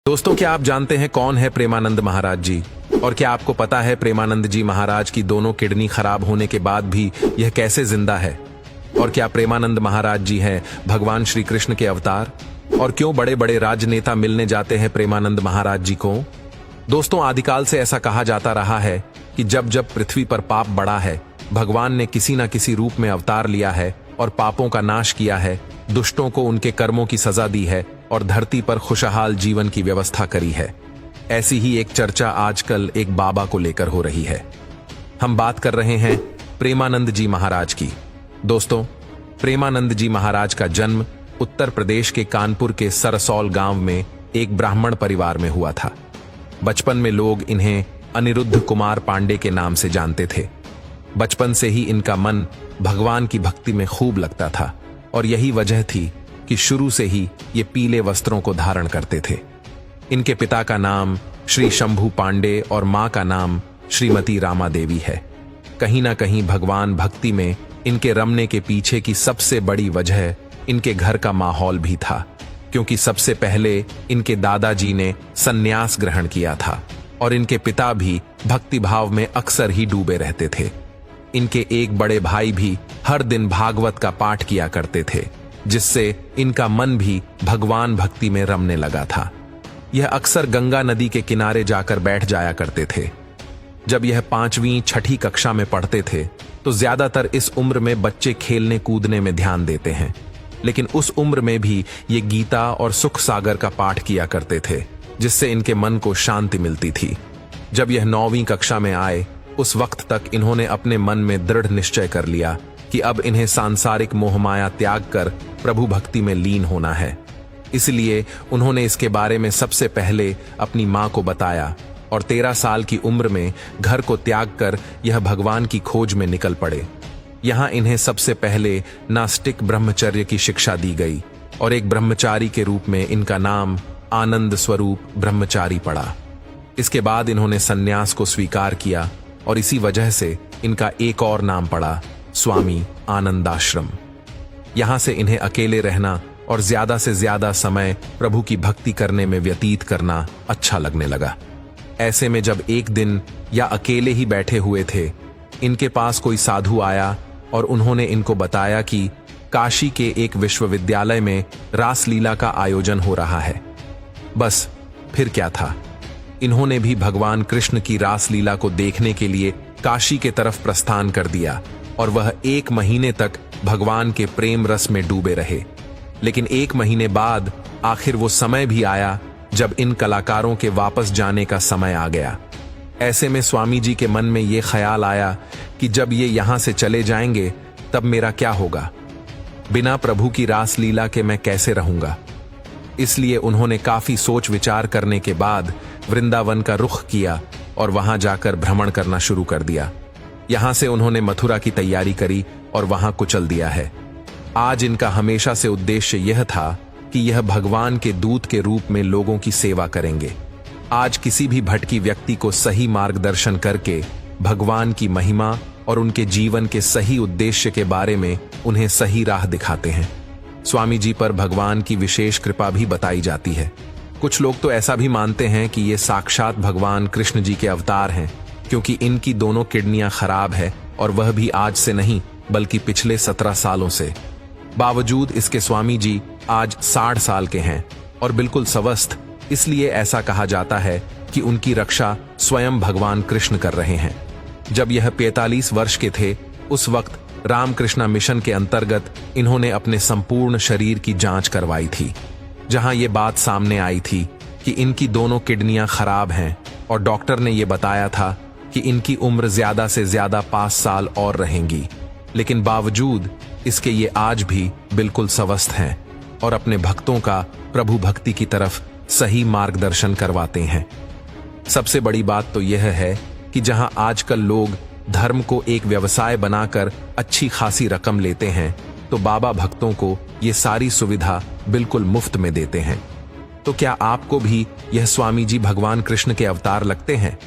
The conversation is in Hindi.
दोस्तों, क्या आप जानते हैं कौन है प्रेमानंद महाराज जी? और क्या आपको पता है प्रेमानंद जी महाराज की दोनों किडनी खराब होने के बाद भी यह कैसे जिंदा है? और क्या प्रेमानंद महाराज जी हैं भगवान श्री कृष्ण के अवतार? और क्यों बड़े बड़े राजनेता मिलने जाते हैं प्रेमानंद महाराज जी को? दोस्तों, आदिकाल से ऐसा कहा जाता रहा है कि जब जब पृथ्वी पर पाप बढ़ा है, भगवान ने किसी न किसी रूप में अवतार लिया है और पापों का नाश किया है, दुष्टों को उनके कर्मों की सजा दी है और धरती पर खुशहाल जीवन की व्यवस्था करी है। ऐसी ही एक चर्चा आजकल एक बाबा को लेकर हो रही है। हम बात कर रहे हैं प्रेमानंद जी महाराज की। दोस्तों, प्रेमानंद जी महाराज का जन्म उत्तर प्रदेश के कानपुर के सरसौल गांव में एक ब्राह्मण परिवार में हुआ था। बचपन में लोग इन्हें अनिरुद्ध कुमार पांडे के नाम से जानते थे। बचपन से ही इनका मन भगवान की भक्ति में खूब लगता था और यही वजह थी कि शुरू से ही ये पीले वस्त्रों को धारण करते थे। इनके पिता का नाम श्री शंभू पांडे और मां का नाम श्रीमती रामा देवी है। कहीं ना कहीं भगवान भक्ति में इनके रमने के पीछे की सबसे बड़ी वजह इनके घर का माहौल भी था, क्योंकि सबसे पहले इनके दादाजी ने संन्यास ग्रहण किया था और इनके पिता भी भक्ति भाव में अक्सर ही डूबे रहते थे। इनके एक बड़े भाई भी हर दिन भागवत का पाठ किया करते थे, जिससे इनका मन भी भगवान भक्ति में रमने लगा था। यह अक्सर गंगा नदी के किनारे जाकर बैठ जाया करते थे। जब यह 5वीं 6ठी कक्षा में पढ़ते थे तो ज्यादातर इस उम्र में बच्चे खेलने कूदने में ध्यान देते हैं, लेकिन उस उम्र में भी ये गीता और सुख सागर का पाठ किया करते थे, जिससे इनके मन को शांति मिलती थी। जब यह 9वीं कक्षा में आए, उस वक्त तक इन्होंने अपने मन में दृढ़ निश्चय कर लिया कि अब इन्हें सांसारिक मोहमाया त्याग कर प्रभु भक्ति में लीन होना है। इसलिए उन्होंने इसके बारे में सबसे पहले अपनी मां को बताया और 13 साल की उम्र में घर को त्याग कर यह भगवान की खोज में निकल पड़े। यहां इन्हें सबसे पहले नास्तिक ब्रह्मचर्य की शिक्षा दी गई और एक ब्रह्मचारी के रूप में इनका नाम आनंद स्वरूप ब्रह्मचारी पड़ा। इसके बाद इन्होंने सन्यास को स्वीकार किया और इसी वजह से इनका एक और नाम पड़ा, स्वामी आनंदाश्रम। यहां से इन्हें अकेले रहना और ज्यादा से ज्यादा समय प्रभु की भक्ति करने में व्यतीत करना अच्छा लगने लगा। ऐसे में जब एक दिन या अकेले ही बैठे हुए थे, इनके पास कोई साधु आया और उन्होंने इनको बताया कि काशी के एक विश्वविद्यालय में रासलीला का आयोजन हो रहा है। बस फिर क्या था, इन्होंने भी भगवान कृष्ण की रासलीला को देखने के लिए काशी के तरफ प्रस्थान कर दिया और वह 1 महीने तक भगवान के प्रेम रस में डूबे रहे। लेकिन 1 महीने बाद आखिर वो समय भी आया जब इन कलाकारों के वापस जाने का समय आ गया। ऐसे में स्वामी जी के मन में ये ख्याल आया कि जब ये यहां से चले जाएंगे तब मेरा क्या होगा? बिना प्रभु की रासलीला के मैं कैसे रहूंगा? इसलिए उन्होंने काफी सोच विचार करने के बाद वृंदावन का रुख किया और वहां जाकर भ्रमण करना शुरू कर दिया। यहां से उन्होंने मथुरा की तैयारी करी और वहां कुचल दिया है। आज इनका हमेशा से उद्देश्य यह था कि यह भगवान के दूत के रूप में लोगों की सेवा करेंगे। आज किसी भी भटकी व्यक्ति को सही मार्गदर्शन करके भगवान की महिमा और उनके जीवन के सही उद्देश्य के बारे में उन्हें सही राह दिखाते हैं। स्वामी जी पर भगवान की विशेष कृपा भी बताई जाती है। कुछ लोग तो ऐसा भी मानते हैं कि ये साक्षात भगवान कृष्ण जी के अवतार हैं, क्योंकि इनकी दोनों किडनियां खराब है और वह भी आज से नहीं बल्कि पिछले 17 सालों से। बावजूद इसके स्वामी जी आज 60 साल के हैं और बिल्कुल स्वस्थ। इसलिए ऐसा कहा जाता है कि उनकी रक्षा स्वयं भगवान कृष्ण कर रहे हैं। जब यह 45 वर्ष के थे, उस वक्त रामकृष्णा मिशन के अंतर्गत इन्होंने अपने संपूर्ण शरीर की जांच करवाई थी, जहां ये बात सामने आई थी कि इनकी दोनों किडनियां खराब हैं और डॉक्टर ने यह बताया था कि इनकी उम्र ज्यादा से ज्यादा 5 साल और रहेंगी। लेकिन बावजूद इसके ये आज भी बिल्कुल स्वस्थ हैं और अपने भक्तों का प्रभु भक्ति की तरफ सही मार्गदर्शन करवाते हैं। सबसे बड़ी बात तो यह है कि जहां आजकल लोग धर्म को एक व्यवसाय बनाकर अच्छी खासी रकम लेते हैं, तो बाबा भक्तों को ये सारी सुविधा बिल्कुल मुफ्त में देते हैं। तो क्या आपको भी यह स्वामी जी भगवान कृष्ण के अवतार लगते हैं?